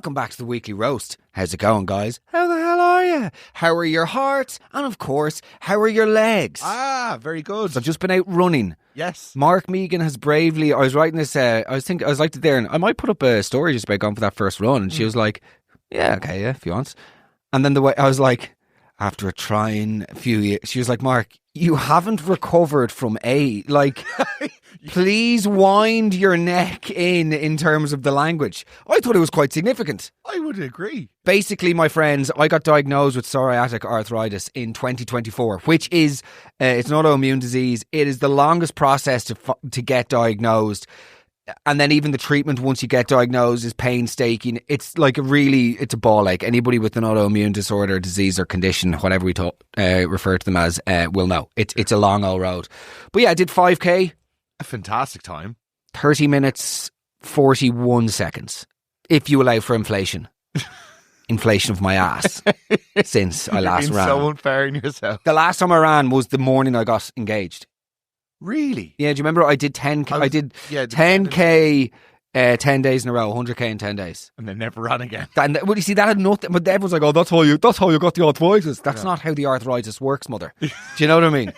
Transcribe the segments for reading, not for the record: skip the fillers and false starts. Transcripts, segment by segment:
welcome back to the weekly roast. How's it going, guys? How the hell are you? How are your hearts? And of course, how are your legs? Ah, very good. So I've just been out running. Yes. Mark Megan has bravely, I was writing this, I was like there, and I might put up a story just about going for that first run. And she was like, yeah, if you want. And then the way I was like, after a trying few years, she was like, Mark, you haven't recovered from please wind your neck in terms of the language. I thought it was quite significant. I would agree. Basically, my friends, I got diagnosed with psoriatic arthritis in 2024, which is, it's an autoimmune disease. It is the longest process to get diagnosed. And then even the treatment once you get diagnosed is painstaking. It's like it's a ball ache. Anybody with an autoimmune disorder, disease or condition, whatever we refer to them as, will know. It's a long old road. But yeah, I did 5k. A fantastic time. 30 minutes, 41 seconds. If you allow for inflation. Inflation of my ass since I last ran. So unfair in yourself. The last time I ran was the morning I got engaged. Really? Yeah, do you remember I did 10k? I did 10k 10 days in a row, 100k in 10 days. And then never ran again. Well, you see, that had nothing, but everyone's like, oh, that's how you got the arthritis. That's not how the arthritis works, mother. Do you know what I mean?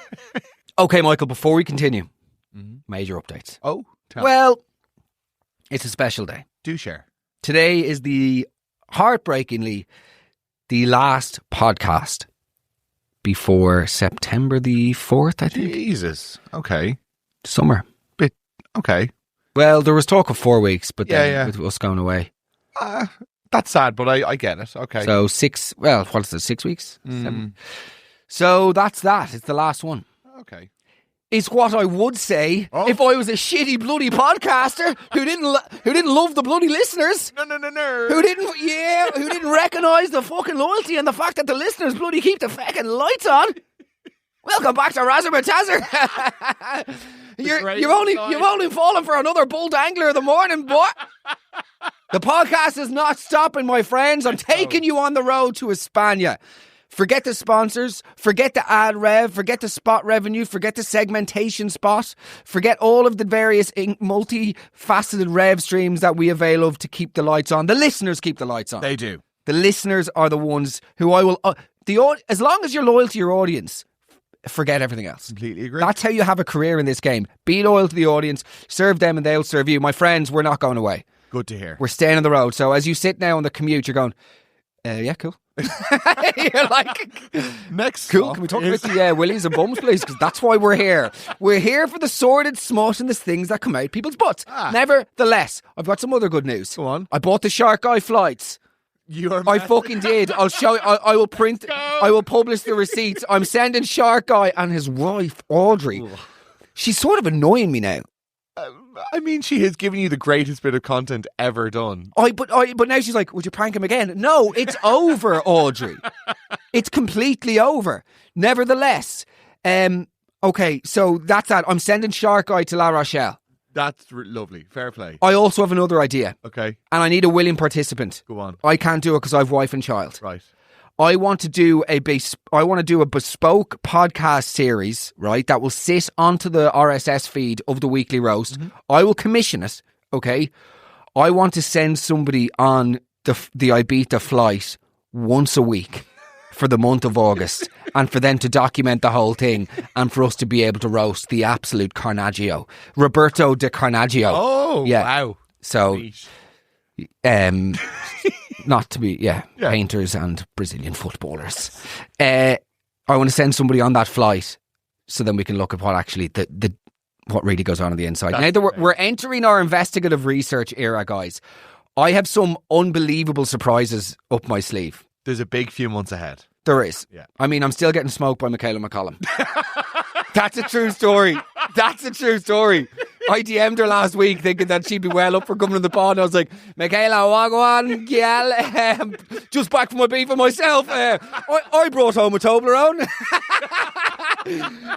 Okay, Michael, before we continue, major updates. Oh, well, it's a special day. Do share. Today is heartbreakingly, the last podcast before September the 4th, I think. Jesus. Okay. Summer. Okay. Well, there was talk of 4 weeks, but then with us going away. That's sad, but I get it. Okay. So 6 weeks? 7. So that's that. It's the last one. Okay. It's what I would say if I was a shitty bloody podcaster who didn't love the bloody listeners. No. Who didn't recognise the fucking loyalty and the fact that the listeners bloody keep the fucking lights on. Welcome back to Razzer Matazzer. You've only fallen for another bull dangler of the morning, boy. The podcast is not stopping, my friends. I'm taking you on the road to España. Forget the sponsors, forget the ad rev, forget the spot revenue, forget the segmentation spot, forget all of the various multifaceted rev streams that we avail of to keep the lights on. The listeners keep the lights on. They do. The listeners are the ones who I will... as long as you're loyal to your audience, forget everything else. Completely agree. That's how you have a career in this game. Be loyal to the audience, serve them and they'll serve you. My friends, we're not going away. Good to hear. We're staying on the road. So as you sit now on the commute, you're going, yeah, cool. You're like, next cool. Can we talk about the willies and bums, please? Because that's why we're here. We're here for the sordid smut and the things that come out people's butts. Nevertheless, I've got some other good news. Go on. I bought the Shark Guy flights. I fucking did. I'll show you. I will print. I will publish the receipts. I'm sending Shark Guy and his wife Audrey. Ugh. She's sort of annoying me now. I mean, she has given you the greatest bit of content ever done. But now she's like, would you prank him again? No, it's over, Audrey. It's completely over. Nevertheless, okay, so that's that. I'm sending Shark Guy to La Rochelle. That's lovely. Fair play. I also have another idea. Okay. And I need a willing participant. Go on. I can't do it because I have wife and child. Right. I want to do a bespoke podcast series, right, that will sit onto the RSS feed of the Weekly Roast. Mm-hmm. I will commission it, okay? I want to send somebody on the Ibiza flight once a week for the month of August and for them to document the whole thing and for us to be able to roast the absolute Carnaggio. Roberto de Carnaggio. Oh, yeah. Wow. So, not to be, painters and Brazilian footballers. I want to send somebody on that flight so then we can look at what actually what really goes on the inside. Now that we're entering our investigative research era, guys, I have some unbelievable surprises up my sleeve. There's a big few months ahead. There is. Yeah. I mean, I'm still getting smoked by Michaela McCollum. That's a true story. That's a true story. I DM'd her last week thinking that she'd be well up for coming to the pod. I was like, Michaela, wagwan, gal, just back from my beef with myself. I brought home a Toblerone.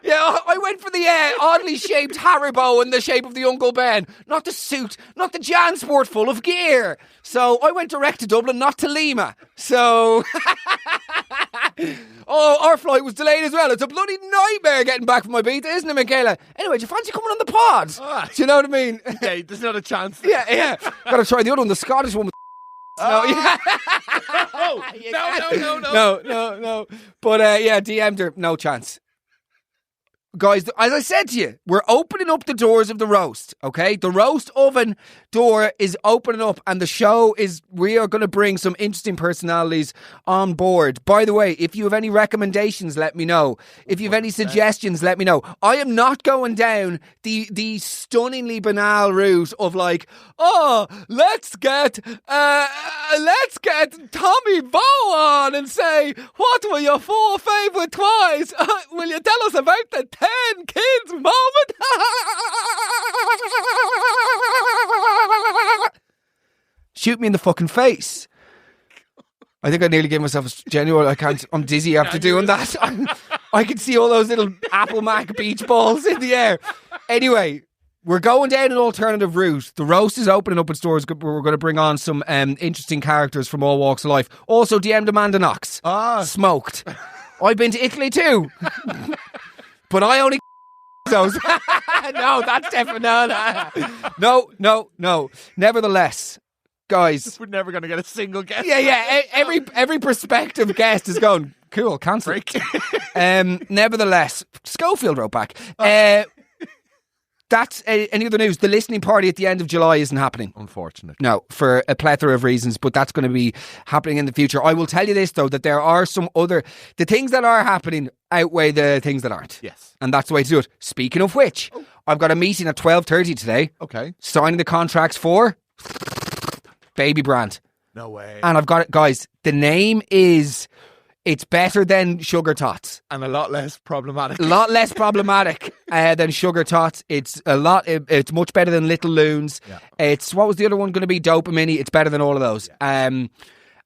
Yeah, I went for the oddly shaped Haribo in the shape of the Uncle Ben. Not the suit, not the Jansport full of gear. So I went direct to Dublin, not to Lima. So... our flight was delayed as well. It's a bloody nightmare getting back from Ibiza, isn't it, Michaela? Anyway, do you fancy coming on the pod? Do you know what I mean? Yeah, there's not a chance. Yeah. Gotta try the other one, the Scottish one. No, no. But DM'd her. No chance. Guys, as I said to you, we're opening up the doors of the roast, okay? The roast oven door is opening up, and the show is, we are going to bring some interesting personalities on board. By the way, if you have any recommendations, let me know. If you have any suggestions, let me know. I am not going down the stunningly banal route of like, oh, let's get Tommy Bow on and say, what were your 4 favourite toys? Will you tell us about the 10 kids moment? Shoot me in the fucking face. I think I nearly gave myself a genuine. I'm dizzy after doing that. I can see all those little Apple Mac beach balls in the air. Anyway, we're going down an alternative route. The roast is opening up its doors. We're going to bring on some interesting characters from all walks of life. Also, DM'd Amanda Knox. Smoked. I've been to Italy too. But I only those. No, that's definitely no. Nevertheless, guys, we're never going to get a single guest. Yeah. Every prospective guest is going cool. Cancel. Nevertheless, Schofield wrote back. That's any other news. The listening party at the end of July isn't happening. Unfortunately. No, for a plethora of reasons, but that's going to be happening in the future. I will tell you this, though, that there are some other... The things that are happening outweigh the things that aren't. Yes. And that's the way to do it. Speaking of which, I've got a meeting at 12:30 today. Okay. Signing the contracts for Baby Brand. No way. And I've got it, guys. The name is... It's better than Sugar Tots. And a lot less problematic. A lot less problematic than Sugar Tots. It's it's much better than Little Loons. Yeah. It's, what was the other one going to be? Dopamine. It's better than all of those. Yeah.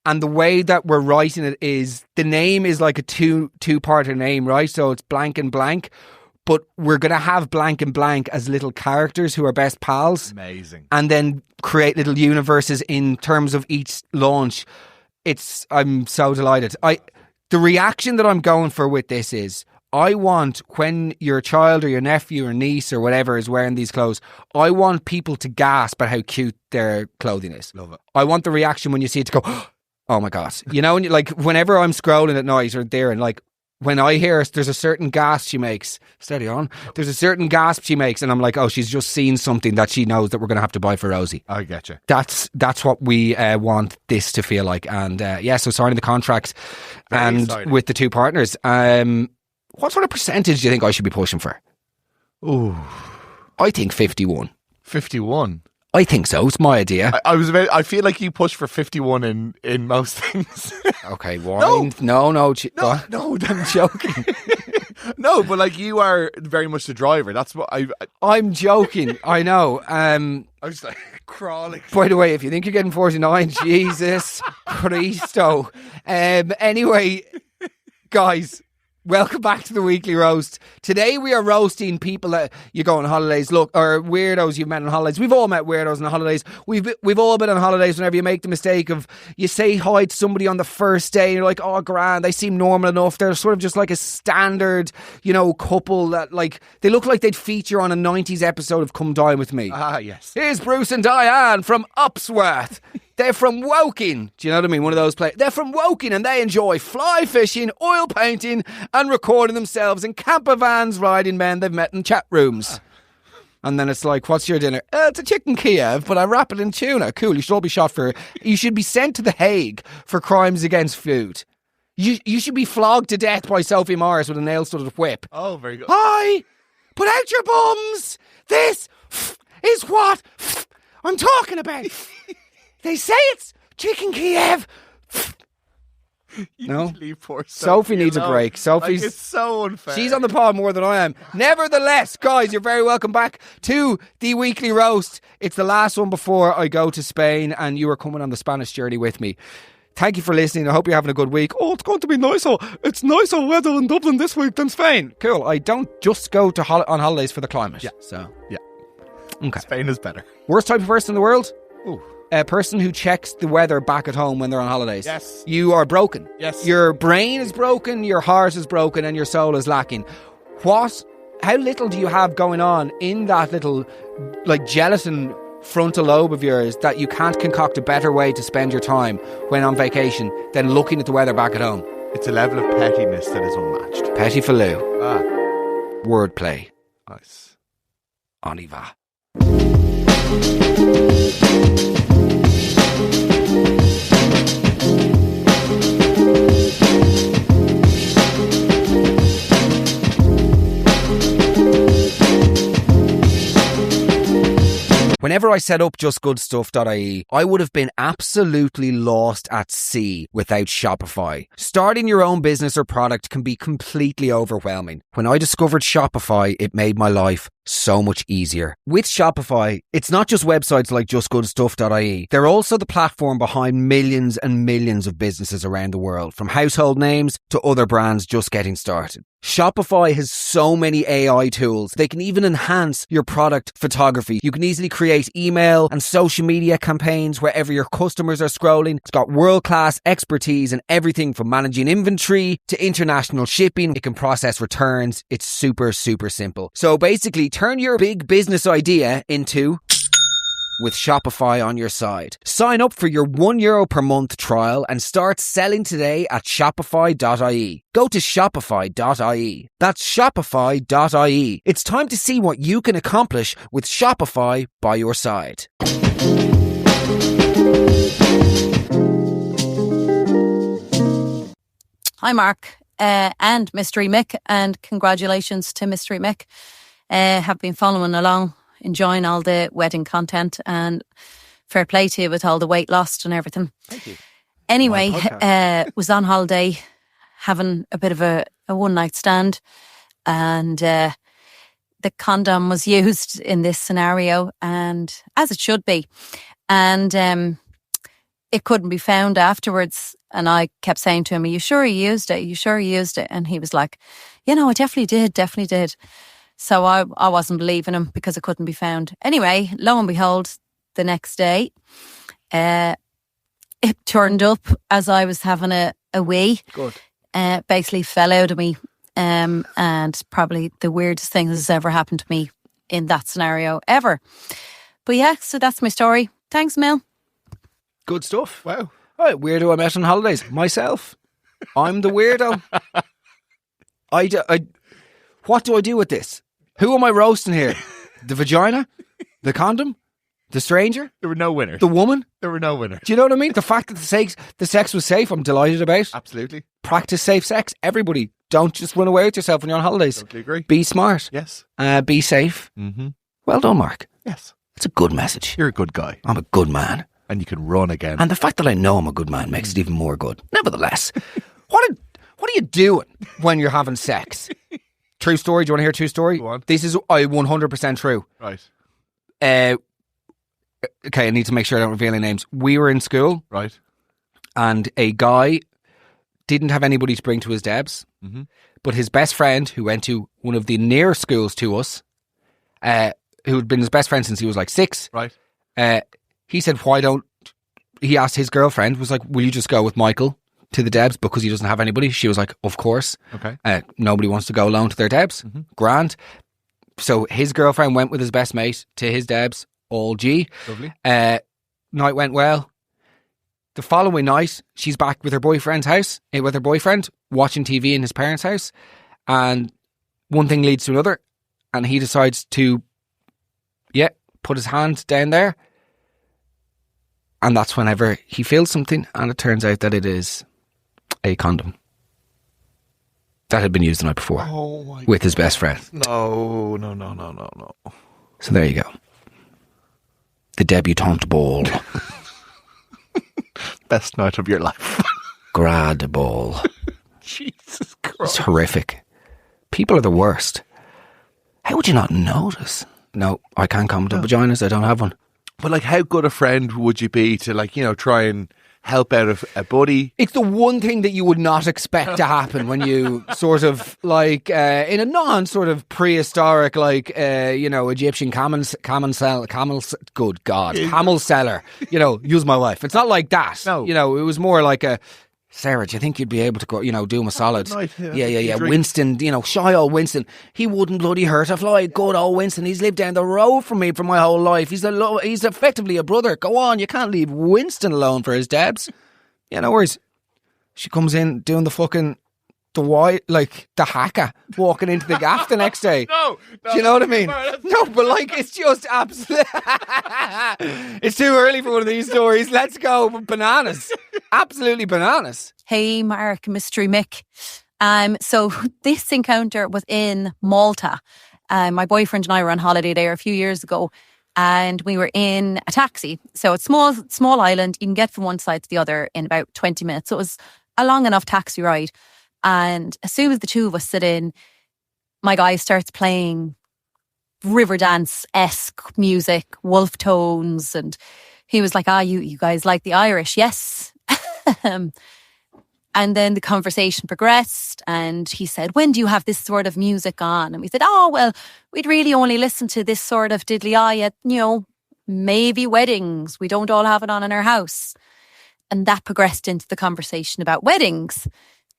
And the way that we're writing it is, the name is like a two-parter name, right? So it's blank and blank. But we're going to have blank and blank as little characters who are best pals. Amazing. And then create little universes in terms of each launch. I'm so delighted. The reaction that I'm going for with this is, I want, when your child or your nephew or niece or whatever is wearing these clothes, I want people to gasp at how cute their clothing is. Love it. I want the reaction when you see it to go, oh my God. You know, and like whenever I'm scrolling at night or there, and like when I hear there's a certain gasp she makes, steady on, there's a certain gasp she makes, and I'm like, oh, she's just seen something that she knows that we're going to have to buy for Rosie. I get you. That's what we want this to feel like. And so signing the contracts and exciting. With the two partners. What sort of percentage do you think I should be pushing for? Ooh, I think 51. 51. I think so. It's my idea. I feel like you push for 51 in most things. Okay, wine. No, no, I'm joking. No, but like, you are very much the driver. That's what I'm joking. I know. I was like crawling. By the way, if you think you're getting 49, Jesus Christo. Anyway, guys, welcome back to the Weekly Roast. Today we are roasting people that you go on holidays, or weirdos you've met on holidays. We've all met weirdos on holidays. We've all been on holidays whenever you make the mistake of, you say hi to somebody on the first day and you're like, oh, grand, they seem normal enough. They're sort of just like a standard, couple that, like, they look like they'd feature on a 90s episode of Come Dine With Me. Ah, yes. Here's Bruce and Diane from Upsworth. They're from Woking. Do you know what I mean? One of those places. They're from Woking and they enjoy fly fishing, oil painting and recording themselves in camper vans riding men they've met in chat rooms. And then it's like, what's your dinner? It's a chicken Kiev, but I wrap it in tuna. Cool, you should all be you should be sent to The Hague for crimes against food. You should be flogged to death by Sophie Morris with a nail-studded whip. Oh, very good. Hi! Put out your bums! This is what I'm talking about. They say it's chicken Kiev. No, poor Sophie needs a break. Sophie's it's so unfair. She's on the pod more than I am. Nevertheless, guys, you're very welcome back to the Weekly Roast. It's the last one before I go to Spain, and you are coming on the Spanish journey with me. Thank you for listening. I hope you're having a good week. Oh, it's going to be nicer. It's nicer weather in Dublin this week than Spain. Cool. I don't just go to on holidays for the climate. Yeah. So yeah. Okay. Spain is better. Worst type of person in the world? Ooh. A person who checks the weather back at home when they're on holidays. Yes. You are broken. Yes. Your brain is broken, your heart is broken, and your soul is lacking. How little do you have going on in that little, like, gelatin frontal lobe of yours that you can't concoct a better way to spend your time when on vacation than looking at the weather back at home? It's a level of pettiness that is unmatched. Petty Faloo. Ah. Wordplay. Nice. On y va. Whenever I set up justgoodstuff.ie, I would have been absolutely lost at sea without Shopify. Starting your own business or product can be completely overwhelming. When I discovered Shopify, it made my life so much easier. With Shopify, it's not just websites like justgoodstuff.ie. They're also the platform behind millions and millions of businesses around the world, from household names to other brands just getting started. Shopify has so many AI tools. They can even enhance your product photography. You can easily create email and social media campaigns wherever your customers are scrolling. It's got world-class expertise in everything from managing inventory to international shipping. It can process returns. It's super, super simple. So basically, turn your big business idea into with Shopify on your side. Sign up for your €1 per month trial and start selling today at shopify.ie. Go to shopify.ie. That's shopify.ie. It's time to see what you can accomplish with Shopify by your side. Hi, Mark, and Mystery Mick, and congratulations to Mystery Mick. Have been following along, enjoying all the wedding content, and fair play to you with all the weight lost and everything. Thank you. Anyway, was on holiday, having a bit of a one-night stand, and the condom was used in this scenario, and as it should be. And it couldn't be found afterwards. And I kept saying to him, "Are you sure you used it? Are you sure you used it?" And he was like, "You know, I definitely did. So I wasn't believing him because it couldn't be found. Anyway, lo and behold, the next day, it turned up as I was having a wee. Good. Basically fell out of me. And probably the weirdest thing that's ever happened to me in that scenario ever. But yeah, so that's my story. Thanks, Mel. Good stuff. Wow. Right, weirdo I met on holidays. Myself. I'm the weirdo. What do I do with this? Who am I roasting here? The vagina? The condom? The stranger? There were no winners. The woman? There were no winners. Do you know what I mean? The fact that the sex was safe, I'm delighted about. Absolutely. Practice safe sex. Everybody, don't just run away with yourself when you're on holidays. Totally agree. Be smart. Yes. Be safe. Mm-hmm. Well done, Mark. Yes. It's a good message. You're a good guy. I'm a good man. And you can run again. And the fact that I know I'm a good man makes it even more good. Nevertheless, what are you doing when you're having sex? True story. Do you want to hear a true story? Go on. This is 100% true. Right. Okay, I need to make sure I don't reveal any names. We were in school. Right. And a guy didn't have anybody to bring to his Debs. Mm-hmm. But his best friend, who went to one of the near schools to us, who had been his best friend since he was like 6. Right. He said, he asked his girlfriend, was like, will you just go with Michael to the Debs because he doesn't have anybody? She was like, of course. Okay. Nobody wants to go alone to their Debs. Mm-hmm. Grand. So his girlfriend went with his best mate to his Debs, all G. Lovely. Night went well. The following night, she's back with her boyfriend's house, with her boyfriend, watching TV in his parents' house. And one thing leads to another. And he decides to, put his hand down there. And that's whenever he feels something, and it turns out that it is a condom that had been used the night before with his best friend. No. So there you go. The debutante ball. Best night of your life. Grad ball. Jesus Christ. It's horrific. People are the worst. How would you not notice? No, I can't comment on vaginas. I don't have one. But like, how good a friend would you be to try and help out a buddy? It's the one thing that you would not expect to happen when you sort of in a non sort of prehistoric Egyptian camel seller. Use my wife. It's not like that. No. It was more like a Sarah, do you think you'd be able to go, do him a solid? Yeah. Drink. Winston, shy old Winston. He wouldn't bloody hurt a fly. Good old Winston. He's lived down the road from me for my whole life. He's effectively a brother. Go on, you can't leave Winston alone for his debs. Yeah, no worries. She comes in doing the hacker walking into the gaff the next day. No, do you know what I mean? No, but it's just absolute. It's too early for one of these stories. Let's go. Bananas. Absolutely bananas. Hey, Mark, Mystery Mick. So this encounter was in Malta. My boyfriend and I were on holiday there a few years ago, and we were in a taxi. So it's small island. You can get from one side to the other in about 20 minutes. So it was a long enough taxi ride. And as soon as the two of us sit in, my guy starts playing Riverdance-esque music, wolf tones. And he was like, you guys like the Irish? Yes. And then the conversation progressed and he said, when do you have this sort of music on? And we said, well, we'd really only listen to this sort of diddly-eye at, maybe weddings. We don't all have it on in our house. And that progressed into the conversation about weddings.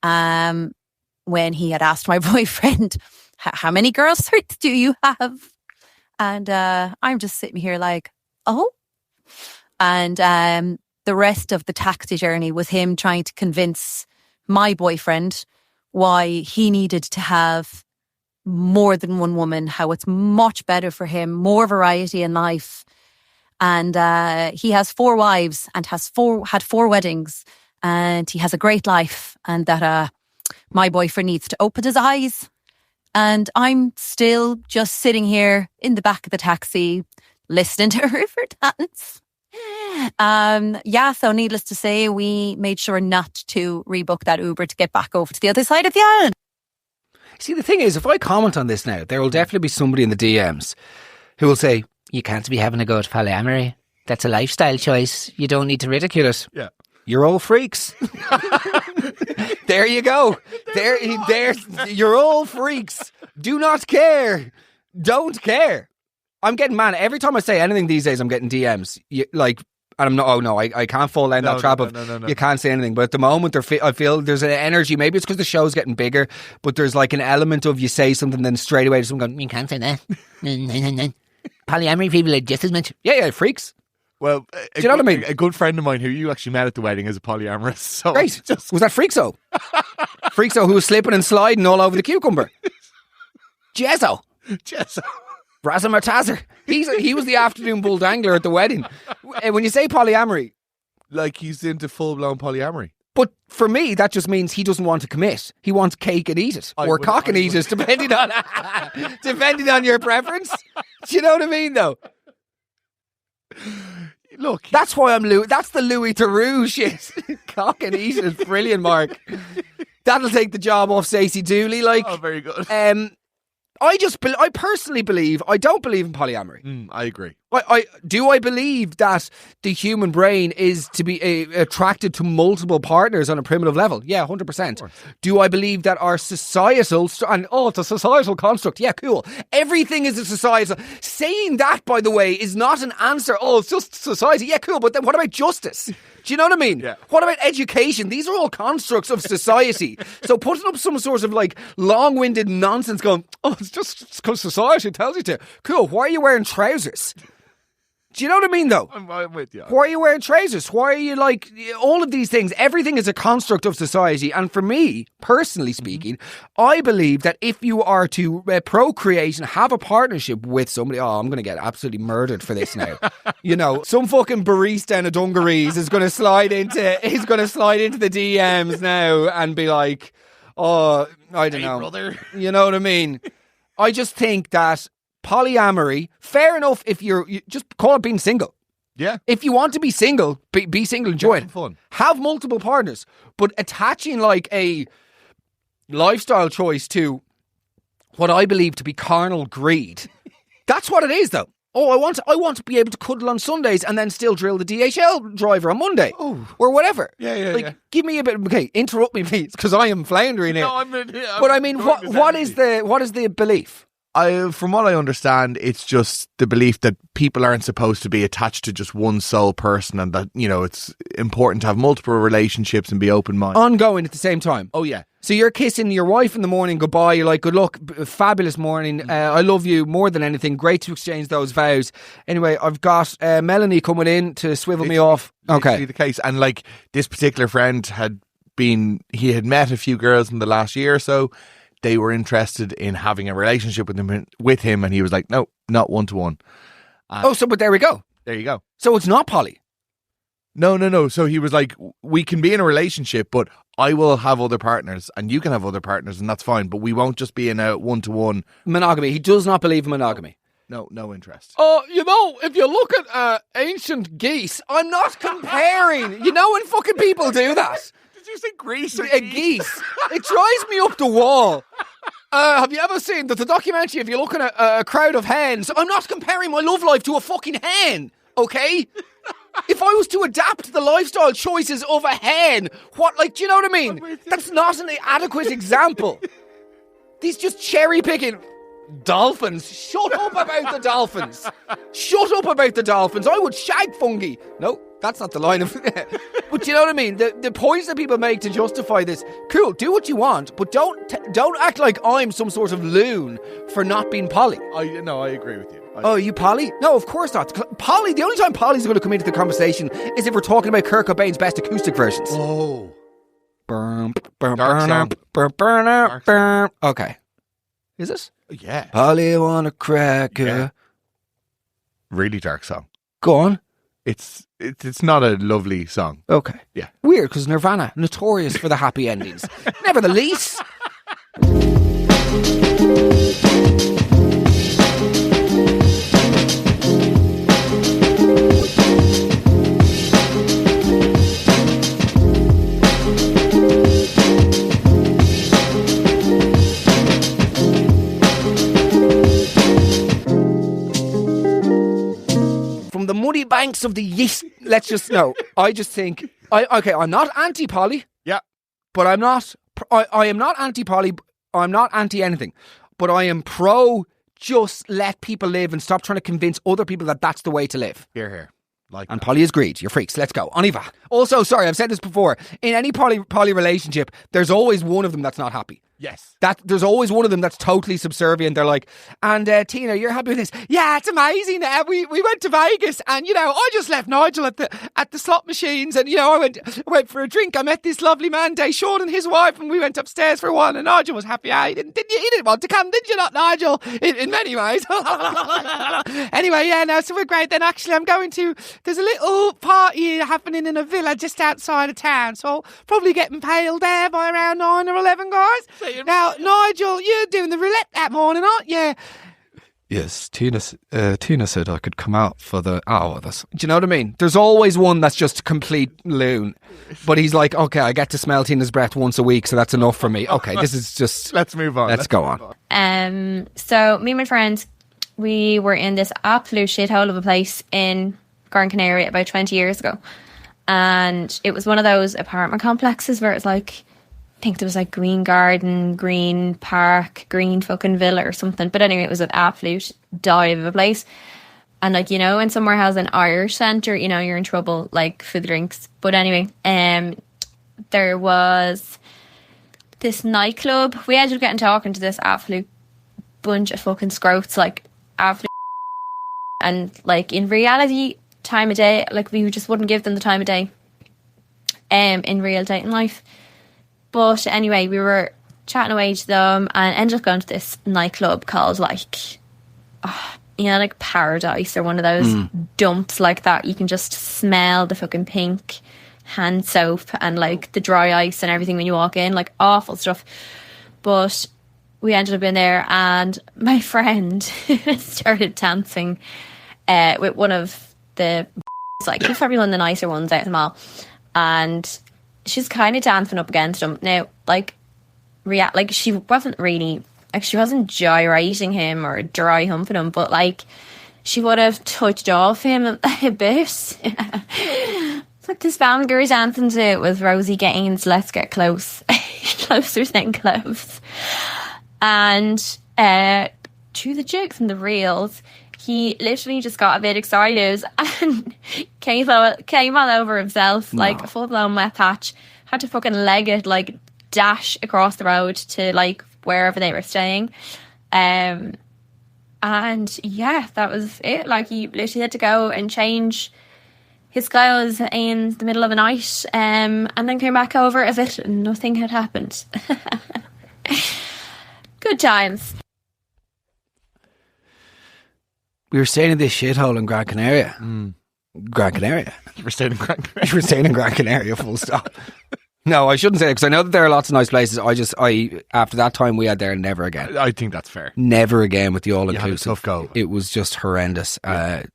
When he had asked my boyfriend, how many girlfriends do you have? And I'm just sitting here like, oh. And the rest of the taxi journey was him trying to convince my boyfriend why he needed to have more than one woman, how it's much better for him, more variety in life. And he has 4 wives and had 4 weddings. And he has a great life, and that my boyfriend needs to open his eyes. And I'm still just sitting here in the back of the taxi listening to Riverdance. So needless to say, we made sure not to rebook that Uber to get back over to the other side of the island. See, the thing is, if I comment on this now, there will definitely be somebody in the DMs who will say, you can't be having a go at polyamory. That's a lifestyle choice. You don't need to ridicule it. Yeah. You're all freaks. There you go. There, you're all freaks. Do not care. Don't care. I'm getting mad. Every time I say anything these days, I'm getting DMs. And I'm not, I can't fall down that trap of you can't say anything. But at the moment, I feel there's an energy. Maybe it's because the show's getting bigger, but there's an element of you say something, then straight away someone going, you can't say that. Polyamory people are just as much. Yeah, freaks. Well, do you know what I mean? A good friend of mine who you actually met at the wedding is a polyamorous. So great. Was that Freakso? Freakso who was slipping and sliding all over the cucumber. Jezzo. Razzle Tazer. He was the afternoon bull dangler at the wedding. When you say polyamory, he's into full-blown polyamory. But for me, that just means he doesn't want to commit. He wants cake and eat it. Or cock and eat it, depending on your preference. Do you know what I mean, though? Look, that's why I'm Louis. That's the Louis Theroux shit. Cock and eat it. Brilliant, Mark. That'll take the job off Stacey Dooley. Oh, very good. I personally believe, I don't believe in polyamory. I agree. I believe that the human brain is to be attracted to multiple partners on a primitive level? Yeah, 100%. Do I believe that our societal it's a societal construct? Yeah, cool. Everything is a societal. Saying that, by the way, is not an answer. Oh, it's just society. Yeah, cool. But then what about justice? Do you know what I mean? Yeah. What about education? These are all constructs of society. So putting up some sort of long-winded nonsense going, it's just because society tells you to. Cool. Why are you wearing trousers? Do you know what I mean, though? I'm with you. Why are you wearing trousers? Why are you all of these things? Everything is a construct of society. And for me, personally speaking, I believe that if you are to procreate and have a partnership with somebody, I'm going to get absolutely murdered for this now. Some fucking barista in a dungarees is going to slide into the DMs now and be like, I don't know. Brother. You know what I mean? I just think that polyamory, fair enough if you just call it being single. Yeah. If you want to be single, be single, enjoy it. Fun. Have multiple partners. But attaching a lifestyle choice to what I believe to be carnal greed, that's what it is, though. I want to be able to cuddle on Sundays and then still drill the DHL driver on Monday. Or whatever. Yeah. Give me a bit. Okay, interrupt me, please, because I am floundering here. No, but I mean, what is the belief? From what I understand, it's just the belief that people aren't supposed to be attached to just one sole person, and that, you know, it's important to have multiple relationships and be open-minded. Ongoing at the same time. Oh, yeah. So you're kissing your wife in the morning goodbye. You're like, good luck, fabulous morning. I love you more than anything. Great to exchange those vows. Anyway, I've got Melanie coming in to swivel me off. Okay. The case. And like this particular friend he had met a few girls in the last year or so. They were interested in having a relationship with him, and he was like, no, not one-to-one. But there we go. There you go. So it's not poly. No. So he was like, we can be in a relationship, but I will have other partners and you can have other partners, and that's fine. But we won't just be in a one-to-one. Monogamy. He does not believe in monogamy. No interest. Oh, you know, if you look at ancient geese, I'm not comparing. You know when fucking people do that? Did you say Greece? Geese. It drives me up the wall. Have you ever seen the documentary if you're looking at a crowd of hens? I'm not comparing my love life to a fucking hen, okay? If I was to adapt the lifestyle choices of a hen, do you know what I mean? That's not an adequate example. These just cherry picking dolphins. Shut up about the dolphins. Shut up about the dolphins. I would shag fungi. No, that's not the line of... But you know what I mean? The points that people make to justify this, cool, do what you want, but don't act like I'm some sort of loon for not being poly. I agree with you. Are you poly? No, of course not. Poly, the only time poly's going to come into the conversation is if we're talking about Kurt Cobain's best acoustic versions. Oh. Okay. Is it? Yeah. Polly want a cracker. Yeah. Really dark song. Go on. It's not a lovely song. Okay. Yeah. Weird, because Nirvana, notorious for the happy endings. Nevertheless. The muddy banks of the yeast. Let's just know. I just think I'm not anti-poly. Yeah. But I'm not I am not anti-poly. I'm not anti anything. But I am pro just let people live and stop trying to convince other people that that's the way to live. Here. And poly is greed. You're freaks. Let's go. On y va. Also, sorry, I've said this before. In any poly relationship, there's always one of them that's not happy. Yes. There's always one of them that's totally subservient. They're like, and Tina, you're happy with this? Yeah, it's amazing. We went to Vegas, and I just left Nigel at the slot machines, and I went for a drink. I met this lovely man, Sean, and his wife, and we went upstairs for one. And Nigel was happy. He didn't want to come, did you not, Nigel? In many ways. Anyway, yeah, no, so we're great. Then actually, there's a little party happening in a villa just outside of town, so I'll probably get impaled there by around 9 or 11 guys. Now, Nigel, you're doing the roulette that morning, aren't you? Yes, Tina said I could come out for the hour. Do you know what I mean? There's always one that's just a complete loon. But he's like, okay, I get to smell Tina's breath once a week, so that's enough for me. Okay, this is just... Let's move on. Let's go on. So, me and my friends, we were in this absolute shithole of a place in Gran Canaria about 20 years ago. And it was one of those apartment complexes where it's like... I think there was like green garden, green park, green fucking villa or something. But anyway, it was an absolute dive of a place. And like, when somewhere has an Irish centre, you're in trouble, like, for the drinks. But anyway, there was this nightclub. We ended up getting talking to this absolute bunch of fucking scroats, like, absolute and like, in reality, time of day, like, we just wouldn't give them the time of day in real dating life. But anyway, we were chatting away to them and ended up going to this nightclub called like Paradise, or one of those dumps like that. You can just smell the fucking pink hand soap and like the dry ice and everything when you walk in, like awful stuff. But we ended up in there, and my friend started dancing with one of the like, he's probably one of the nicer ones out of them all, and she's kind of dancing up against him. Now, she wasn't really, she wasn't gyrating him or dry humping him, but like, she would have touched off him a bit. It's like this band girl dancing to it with Rosie Gaines, Let's Get Close. Closer than close. And to the jokes and the reels, he literally just got a bit excited and came all over himself, like a full-blown wet patch. Had to fucking leg it, like dash across the road to like wherever they were staying. And yeah, that was it. Like, he literally had to go and change his clothes in the middle of the night, and then came back over as if nothing had happened. Good times. We were staying in this shithole in Gran Canaria. Gran Canaria. You were staying in Gran Canaria. You were staying in Gran Canaria, full stop. No, I shouldn't say it, because I know that there are lots of nice places. After that time we had there, never again. I think that's fair. Never again with the all-inclusive. You had a tough go. It was just horrendous. The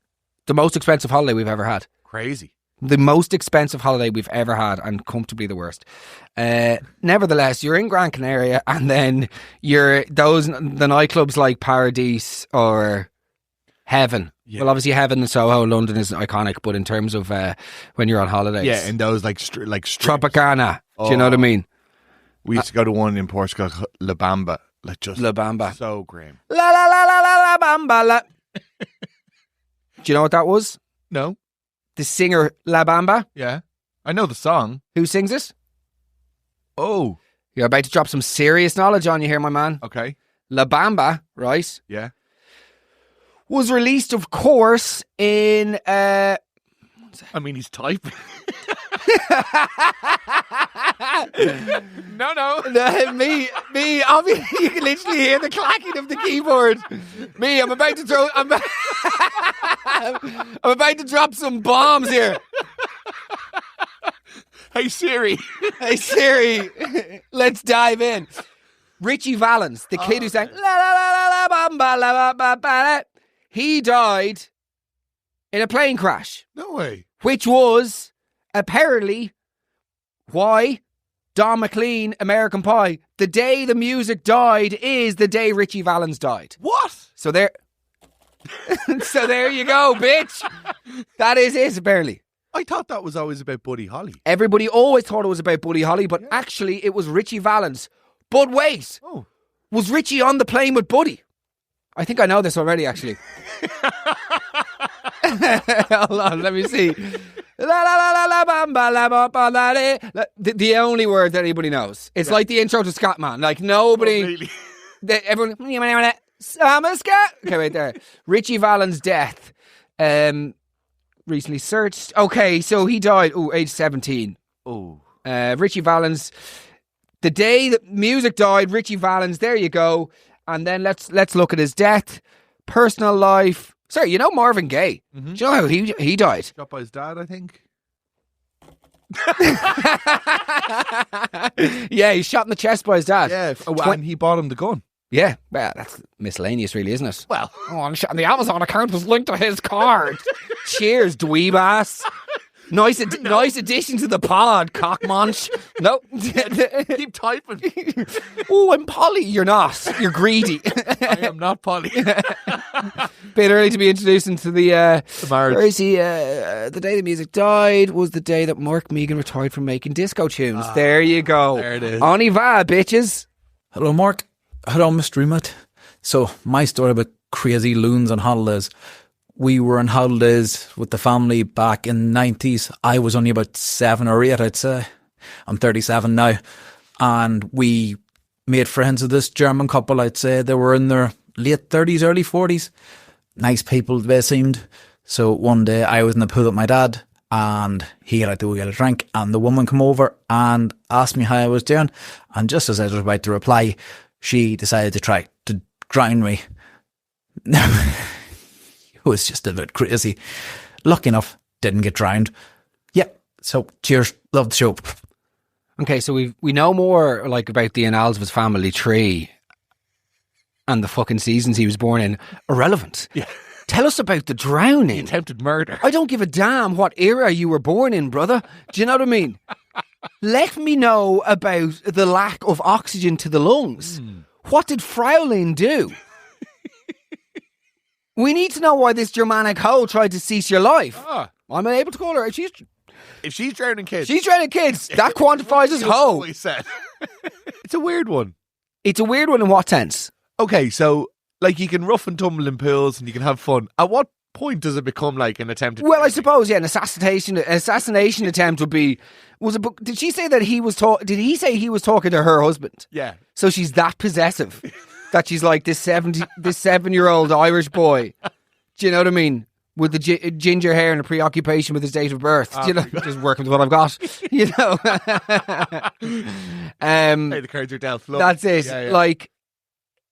most expensive holiday we've ever had. Crazy. The most expensive holiday we've ever had, and comfortably the worst. Nevertheless, you're in Gran Canaria, and then the nightclubs like Paradise or Heaven. Yeah. Well, obviously Heaven in Soho, London is iconic, but in terms of when you're on holidays, yeah, and those like Tropicana. Do you know what I mean? We used to go to one in Portugal, La Bamba, like just La Bamba, so grim. La la la la la la Bamba. La. Do you know what that was? No. The singer La Bamba. Yeah, I know the song. Who sings it? Oh, you're about to drop some serious knowledge on you here, my man. Okay. La Bamba, right? Yeah. Was released, of course, in... I mean, he's typing. No. Me, obviously, you can literally hear the clacking of the keyboard. I'm about to throw... I'm about to drop some bombs here. Hey, Siri. Hey, Siri. Let's dive in. Richie Valens, the kid who sang... La la la la la bamba la ba ba ba. He died in a plane crash. No way. Which was apparently why Don McLean, American Pie, the day the music died is the day Richie Valens died. What? So there you go, bitch. That is it, apparently. I thought that was always about Buddy Holly. Everybody always thought it was about Buddy Holly, but actually it was Richie Valens. But wait, was Richie on the plane with Buddy? I think I know this already, actually. Hold on, let me see. The only word that anybody knows. It's like the intro to Scatman. Like nobody... Really? Everyone... Okay, wait there. Richie Valens' death. Recently searched. Okay, so he died, age 17. Richie Valens... The day that music died, Richie Valens, there you go. And then let's look at his death, personal life. Sorry, you know Marvin Gaye. Mm-hmm. Do you know how he died? Shot by his dad, I think. Yeah, he's shot in the chest by his dad. Yeah, and he bought him the gun. Yeah, well, that's miscellaneous, really, isn't it? Well, and the Amazon account was linked to his card. Cheers, dweeb ass. Nice addition to the pod, cockmunch. Nope. Keep typing. Oh, I'm Polly. You're not. You're greedy. I am not Polly. Bit early to be introduced into the marriage. Where is he? The day the music died was the day that Mark Megan retired from making disco tunes. There you go. There it is. On y va, bitches. Hello, Mark. Hello, Mr. Emmett. So, my story about crazy loons on holidays. We were on holidays with the family back in the 90s. I was only about 7 or 8, I'd say. I'm 37 now. And we made friends with this German couple, I'd say. They were in their late 30s, early 40s. Nice people, they seemed. So one day I was in the pool with my dad and he had to go get a drink. And the woman came over and asked me how I was doing. And just as I was about to reply, she decided to try to drown me. It was just a bit crazy. Lucky enough, didn't get drowned. Yeah, so cheers. Love the show. Okay, so we know more like about the annals of his family tree and the fucking seasons he was born in. Irrelevant. Yeah. Tell us about the drowning. The attempted murder. I don't give a damn what era you were born in, brother. Do you know what I mean? Let me know about the lack of oxygen to the lungs. What did Fraulein do? We need to know why this Germanic hoe tried to cease your life. I'm unable to call her. If she's drowning kids. She's drowning kids. That quantifies as hoe. It's a weird one. It's a weird one in what sense? Okay, so like you can rough and tumble in pools and you can have fun. At what point does it become like an attempted? Well, I suppose, yeah, an assassination attempt would be. Did she say that he was Did he say he was talking to her husband? Yeah. So she's that possessive that she's like this 7-year-old Irish boy. Do you know what I mean? With the ginger hair and a preoccupation with his date of birth. Do you know, just working with what I've got. You know. Hey, the cards are dealt. That's it. Yeah. Like,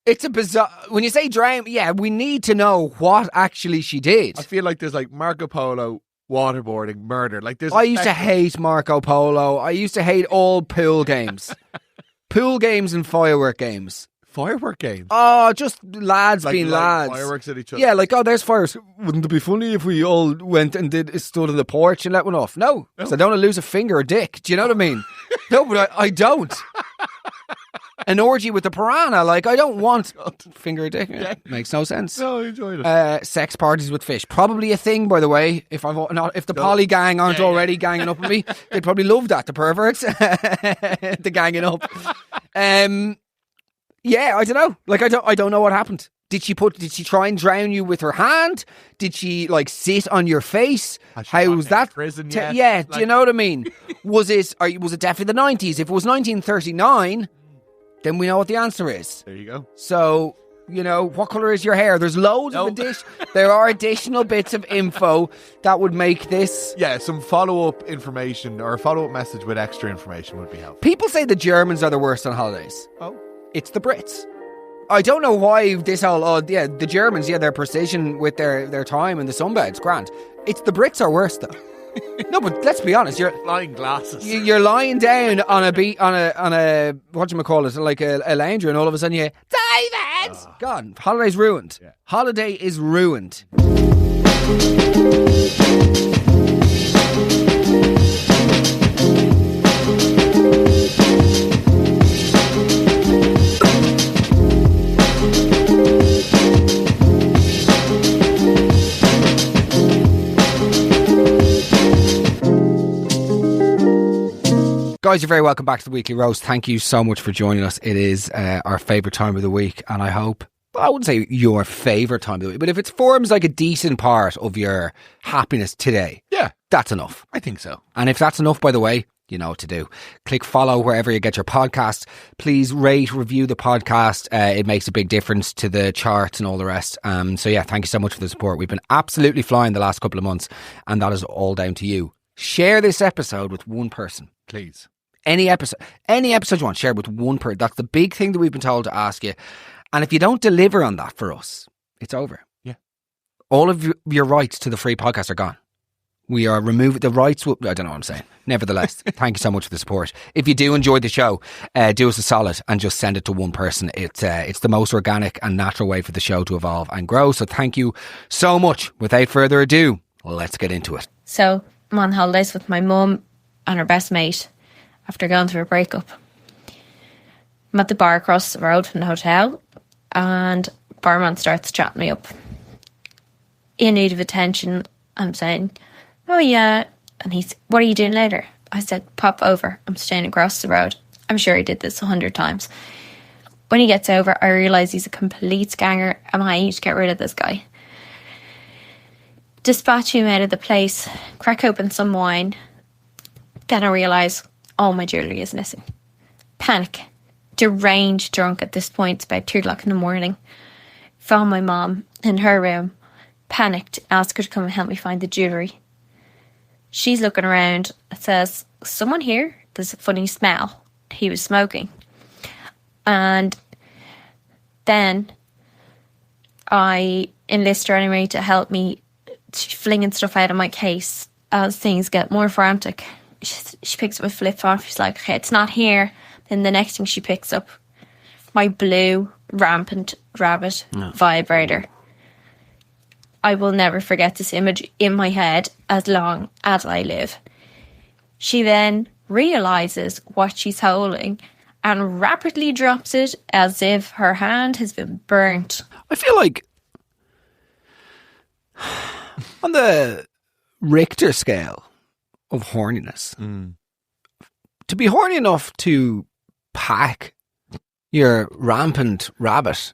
it's a bizarre. When you say drown, yeah, we need to know what actually she did. I feel like there's like Marco Polo, waterboarding, murder. Like there's. I used to hate Marco Polo. I used to hate all pool games. Pool games and firework games. Firework games. Oh, just lads like, being lads. Fireworks at each other. Yeah, like, oh, there's fires. Wouldn't it be funny if we all went and stood on the porch and let one off? No, because I don't want to lose a finger or dick. Do you know what I mean? No, but I don't. An orgy with the piranha, like, I don't want finger or dick. Yeah. Makes no sense. No, I enjoyed it. Sex parties with fish, probably a thing, by the way. If the poly gang aren't already ganging up on me, they'd probably love that. The perverts, the ganging up. Yeah, I don't know. Like, I don't know what happened. Did she try and drown you with her hand? Did she like sit on your face? How was that? Prison Yeah, like, do you know what I mean? Was it definitely the 90s? If it was 1939, then we know what the answer is. There you go. So, you know, what colour is your hair? There's loads of there are additional bits of info that would make this. Yeah, some follow-up information or a follow-up message with extra information would be helpful. People say the Germans are the worst on holidays. Oh. It's the Brits. I don't know why this whole, the Germans, their precision with their time and the sunbeds, grand. It's the Brits are worse though. No, but let's be honest, you're flying glasses. You're lying down on a whatchamacallit, like a lounger, and all of a sudden you, David! Gone. Holiday's ruined. Yeah. Holiday is ruined. Guys, you're very welcome back to the Weekly Roast. Thank you so much for joining us. It is our favourite time of the week, and I hope, I wouldn't say your favourite time of the week, but if it forms like a decent part of your happiness today, yeah, that's enough. I think so. And if that's enough, by the way, you know what to do. Click follow wherever you get your podcast. Please rate, review the podcast. It makes a big difference to the charts and all the rest. So yeah, thank you so much for the support. We've been absolutely flying the last couple of months, and that is all down to you. Share this episode with one person. Please. Any episode you want, share it with one person. That's the big thing that we've been told to ask you. And if you don't deliver on that for us, it's over. Yeah. All of your rights to the free podcast are gone. We are removing the rights. I don't know what I'm saying. Nevertheless, thank you so much for the support. If you do enjoy the show, do us a solid and just send it to one person. It's the most organic and natural way for the show to evolve and grow. So thank you so much. Without further ado, let's get into it. So I'm on holidays with my mum and her best mate after going through a breakup. I'm at the bar across the road from the hotel, and barman starts chatting me up. In need of attention, I'm saying, oh yeah, and he's, what are you doing later? I said, pop over, I'm staying across the road. I'm sure he did this 100 times. When he gets over, I realise he's a complete scanger and I need to get rid of this guy. Dispatch him out of the place, crack open some wine. Then I realise all my jewellery is missing. Panic. Deranged drunk at this point. It's about 2 o'clock in the morning. Found my mom in her room. Panicked. Asked her to come and help me find the jewellery. She's looking around. It says, someone here? There's a funny smell. He was smoking. And then I enlist her anyway to help me flinging stuff out of my case as things get more frantic. She picks up a flip phone. She's like, okay, it's not here. Then the next thing she picks up, my blue rampant rabbit vibrator. I will never forget this image in my head as long as I live. She then realises what she's holding and rapidly drops it as if her hand has been burnt. I feel like on the Richter scale of horniness, to be horny enough to pack your rampant rabbit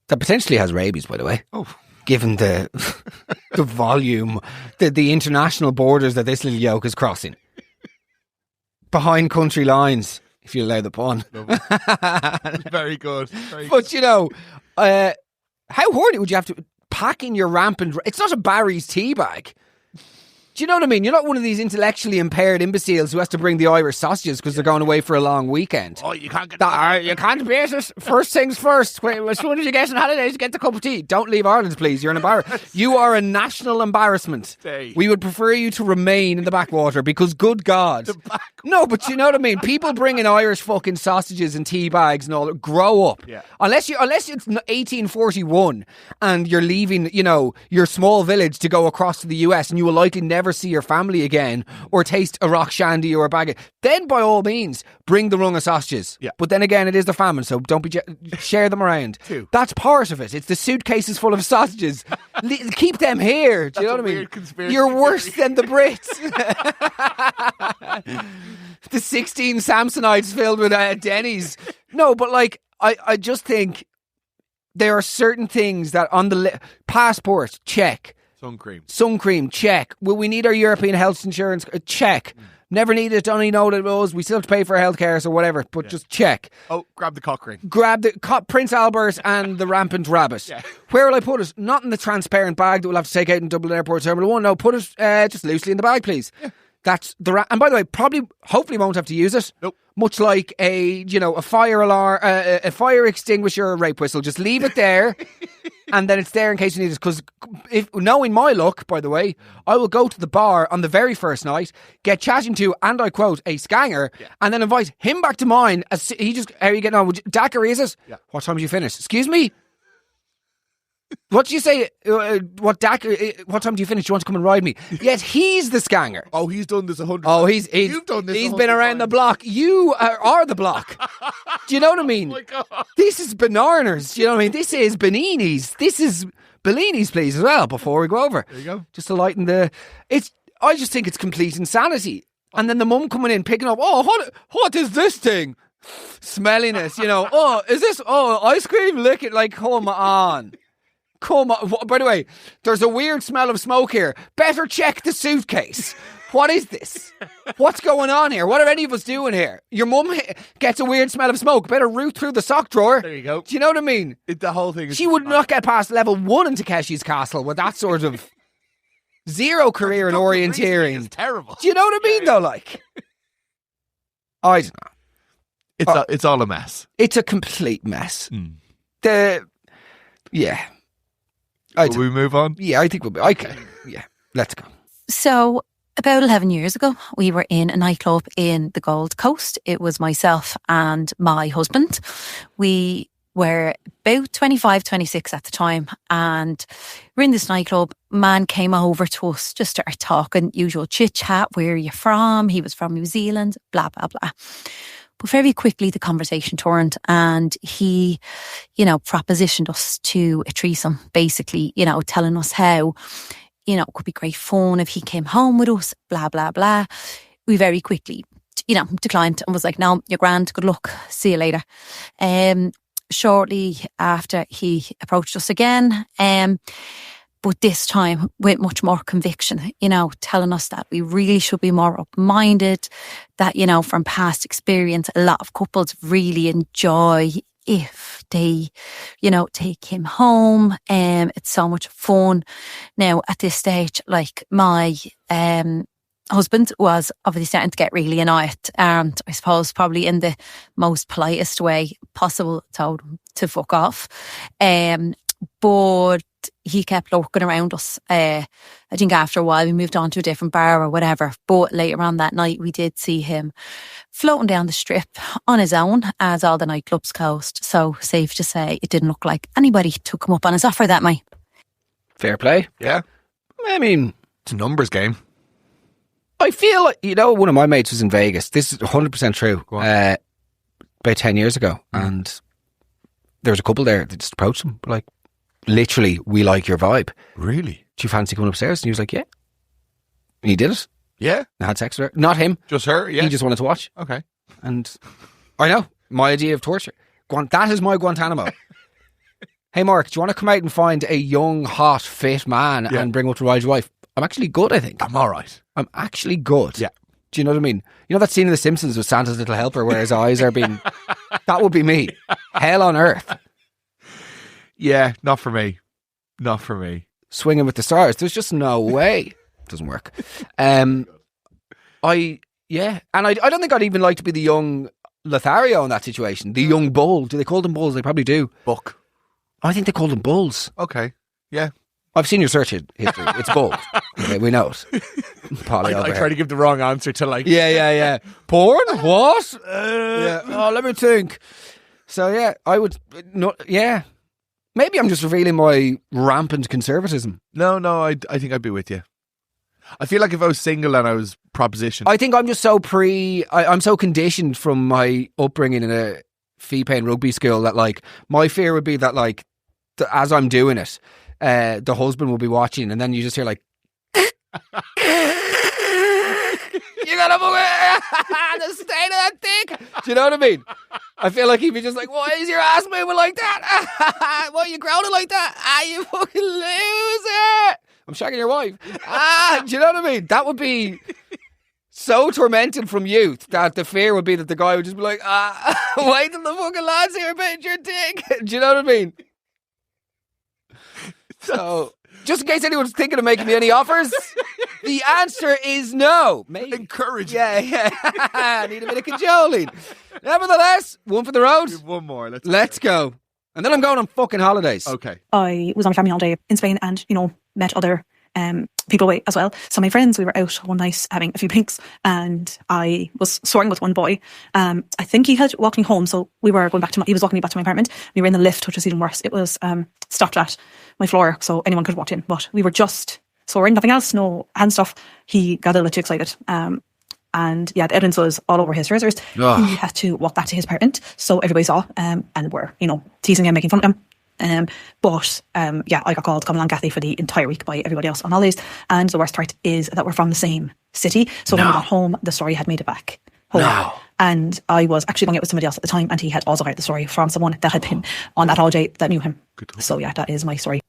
That potentially has rabies, by the way. Oh. Given the volume, the international borders that this little yoke is crossing. Behind country lines, if you allow the pun. Very good. But, you know, how horny would you have to pack in your rampant... It's not a Barry's tea bag. Do you know what I mean? You're not one of these intellectually impaired imbeciles who has to bring the Irish sausages because they're going away for a long weekend. Oh, you can't get you can't beat it. First things first. As soon as you get on holidays, get the cup of tea. Don't leave Ireland, please. You're an embarrassment. You are a national embarrassment. We would prefer you to remain in the backwater because, good God. No, but you know what I mean? People bringing Irish fucking sausages and tea bags and all that. Grow up. Yeah. Unless it's 1841 and you're leaving, you know, your small village to go across to the US and you will likely never see your family again or taste a rock shandy or a bag of, then by all means bring the rung of sausages. Yeah. But then again, it is the famine, so don't be share them around. That's part of it. It's the suitcases full of sausages. Keep them here. Do you know what I mean? You're worse than the Brits. The 16 Samsonites filled with Denny's. No, but like I just think there are certain things that on the passport, check. Sun cream, check. Will we need our European health insurance? Check. Never need it, don't even know what it was. We still have to pay for healthcare, so whatever, but just check. Oh, grab the cock ring. Grab the Prince Albert and the rampant rabbit. Yeah. Where will I put it? Not in the transparent bag that we'll have to take out in Dublin Airport Terminal 1. No, put it just loosely in the bag, please. Yeah. That's and by the way, hopefully won't have to use it. Nope. Much like a fire alarm, a fire extinguisher, or a rape whistle. Just leave it there, and then it's there in case you need it. Because knowing my luck, by the way, I will go to the bar on the very first night, get chatting to, and I quote, a scanger, and then invite him back to mine. How are you getting on? Daiquiri, is it? Yeah. What time did you finish? Excuse me. What do you say? What time do you finish? Do you want to come and ride me? Yet he's the scanger. Oh, he's done this 100 Oh, you've done this. He's been around the block. You are the block. Do you know what I mean? Oh my God. This is bananas. Do you know what I mean? This is Benini's. This is Bellini's, please, as well, before we go over. There you go. Just to lighten I just think it's complete insanity. And then the mum coming in, picking up, what is this thing? Smelling it, you know. Oh, is this, ice cream? Lick it, like, come on. Come on. By the way, there's a weird smell of smoke here. Better check the suitcase. What is this? What's going on here? What are any of us doing here? Your mum gets a weird smell of smoke. Better root through the sock drawer. There you go. Do you know what I mean? The whole thing is... She would not get past level 1 in Takeshi's Castle with that sort of zero career in orienteering. It's terrible. Do you know what I mean, though? Like, I don't know. It's all a mess. It's a complete mess. Yeah. Will we move on? Yeah, I think we'll be. Okay. Yeah, let's go. So, about 11 years ago, we were in a nightclub in the Gold Coast. It was myself and my husband. We were about 25, 26 at the time. And we're in this nightclub. Man came over to us, just started talking, usual chit chat. Where are you from? He was from New Zealand, blah, blah, blah. But very quickly the conversation turned and he, propositioned us to a threesome, basically, telling us how, it could be great fun if he came home with us, blah, blah, blah. We very quickly, declined and was like, no, you're grand, good luck, see you later. Shortly after he approached us again, but this time with much more conviction, telling us that we really should be more up-minded, that, from past experience, a lot of couples really enjoy if they, take him home. It's so much fun. Now, at this stage, like my husband was obviously starting to get really annoyed, and I suppose probably in the most politest way possible told him to fuck off. But he kept lurking around us. I think after a while we moved on to a different bar or whatever. But later on that night we did see him floating down the strip on his own as all the nightclubs closed. So safe to say it didn't look like anybody took him up on his offer that night. Fair play. Yeah. I mean, it's a numbers game. I feel like, one of my mates was in Vegas. This is 100% true. About 10 years ago. And there was a couple there that just approached him like, literally, we like your vibe. Really? Do you fancy coming upstairs? And he was like, yeah. And he did it. Yeah. And had sex with her. Not him. Just her, yeah. He just wanted to watch. Okay. And I know, my idea of torture. That is my Guantanamo. hey, Mark, do you want to come out and find a young, hot, fit man and bring him up to ride your wife? I'm actually good, I think. I'm all right. I'm actually good. Yeah. Do you know what I mean? You know that scene in The Simpsons with Santa's little helper where his eyes are being... That would be me. Hell on earth. Yeah, not for me. Not for me. Swinging with the stars. There's just no way. Doesn't work. And I don't think I'd even like to be the young Lothario in that situation. The young bull. Do they call them bulls? They probably do. Buck. I think they call them bulls. Okay. Yeah. I've seen your search history. It's bulls. Okay, we know it. I try to give the wrong answer to like... Yeah. Porn? What? Yeah. Oh, let me think. So, yeah, I would... Yeah. Maybe I'm just revealing my rampant conservatism. No, I think I'd be with you. I feel like if I was single and I was propositioned... I think I'm just so I'm so conditioned from my upbringing in a fee-paying rugby school that, like, my fear would be that, like, as I'm doing it, the husband will be watching and then you just hear, like... You gotta move the state of that dick. Do you know what I mean? I feel like he'd be just like, why is your ass moving like that? Why are you grounded like that? You fucking loser. I'm shagging your wife. Do you know what I mean? That would be so tormented from youth that the fear would be that the guy would just be like, wait till the fucking lads hear about your dick. Do you know what I mean? So, just in case anyone's thinking of making me any offers, the answer is no. Maybe. Encourage. Yeah. I need a bit of cajoling. Nevertheless, one for the road. One more. Let's go. And then I'm going on fucking holidays. Okay. I was on a family holiday in Spain and, met other people away as well. So my friends, we were out one night having a few drinks and I was soaring with one boy. I think he had walked me home. So we were going back he was walking me back to my apartment. We were in the lift, which was even worse. It was stopped at my floor so anyone could walk in. But we were just soaring, nothing else, no hand stuff. He got a little too excited. And yeah, the evidence was all over his trousers. He had to walk back to his apartment. So everybody saw and were, teasing him, making fun of him. But I got called come along Kathy for the entire week by everybody else on holidays. And the worst part is that we're from the same city. So when we got home, the story had made it back home. No. And I was actually going out with somebody else at the time and he had also heard the story from someone that had been on that holiday that knew him. So yeah, that is my story.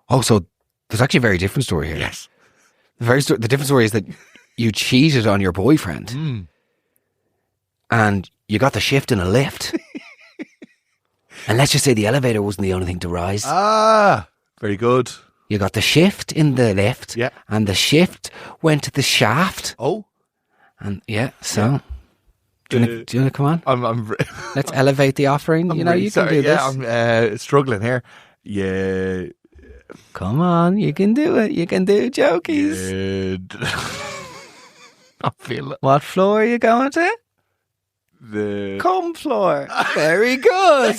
Oh, so there's actually a very different story here. Yes. The different story is that you cheated on your boyfriend and you got the shift in a lift. And let's just say the elevator wasn't the only thing to rise. Very good. You got the shift in the lift. Yeah. And the shift went to the shaft. Oh. And so... Do you want to come on? I'm let's elevate the offering. I'm you really can sorry. do this. I'm struggling here. Yeah. Come on, you can do it. You can do jokies. I feel it. What floor are you going to? The cum floor. Very good.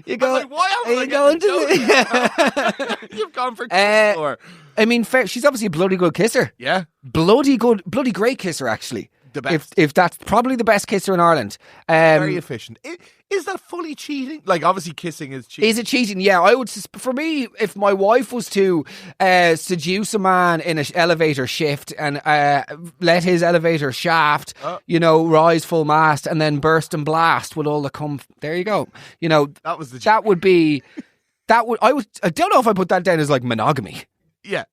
You go. Like, why am I going to You've gone for cum floor. I mean, fair, she's obviously a bloody good kisser. Yeah. Bloody great kisser, actually. The best. If that's probably the best kisser in Ireland. Very efficient. Is that fully cheating? Like, obviously kissing is cheating. Is it cheating? Yeah, I would. For me, if my wife was to seduce a man in an elevator shift and let his elevator shaft, rise full mast and then burst and blast with all the cum. There you go. That was the. That would be. That would. I don't know if I put that down as like monogamy. Yeah.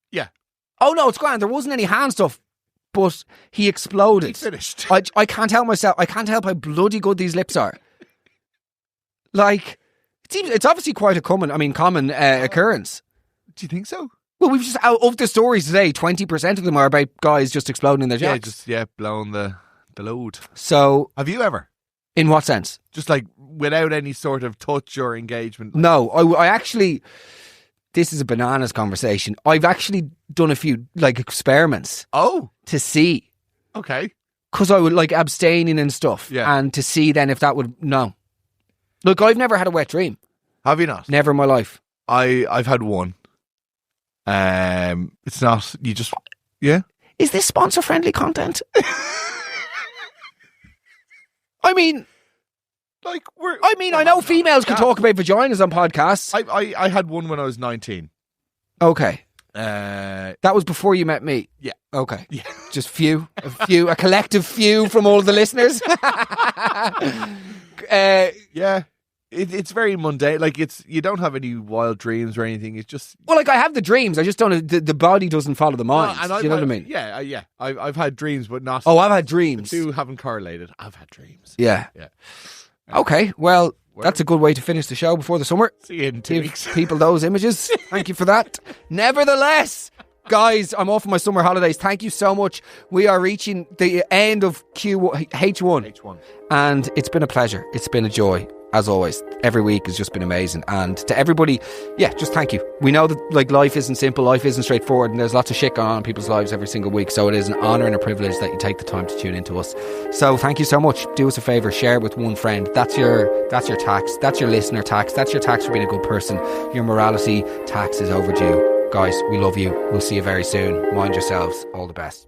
Oh no, it's grand. There wasn't any hand stuff. But he exploded. He finished. I can't help myself. I can't help how bloody good these lips are. Like, it's obviously quite a common occurrence. Do you think so? Well, we've just out of the stories today, 20% of them are about guys just exploding in their jacks. Blowing the load. So, have you ever? In what sense? Just like without any sort of touch or engagement. No, I actually. This is a bananas conversation. I've actually done a few experiments. Oh, to see. Okay. Because I would like abstaining and stuff. Yeah. And to see then if that would no. Look, I've never had a wet dream. Have you not? Never in my life. I've had one. It's not. You just Is this sponsor friendly content? I mean. I know females can talk about vaginas on podcasts. I had one when I was 19. Okay. That was before you met me. Yeah. Okay. Yeah. Just a collective few from all of the listeners. Yeah. it's very mundane. Like you don't have any wild dreams or anything. It's just Well, like I have the dreams. I just don't. The body doesn't follow the mind. and Do you know what I mean? Yeah. I've had dreams, but not. Oh, I've had the dreams. two haven't correlated. I've had dreams. Yeah. Yeah. Okay. Well, that's a good way to finish the show before the summer. See you in 2 Give weeks. people those images. Thank you for that. Nevertheless, guys, I'm off on my summer holidays. Thank you so much. We are reaching the end of H1. And it's been a pleasure. It's been a joy. As always, every week has just been amazing. And to everybody, just thank you. We know that like life isn't simple, life isn't straightforward, and there's lots of shit going on in people's lives every single week. So it is an honour and a privilege that you take the time to tune into us. So thank you so much. Do us a favour, share it with one friend. That's your tax. That's your listener tax. That's your tax for being a good person. Your morality tax is overdue. Guys, we love you. We'll see you very soon. Mind yourselves. All the best.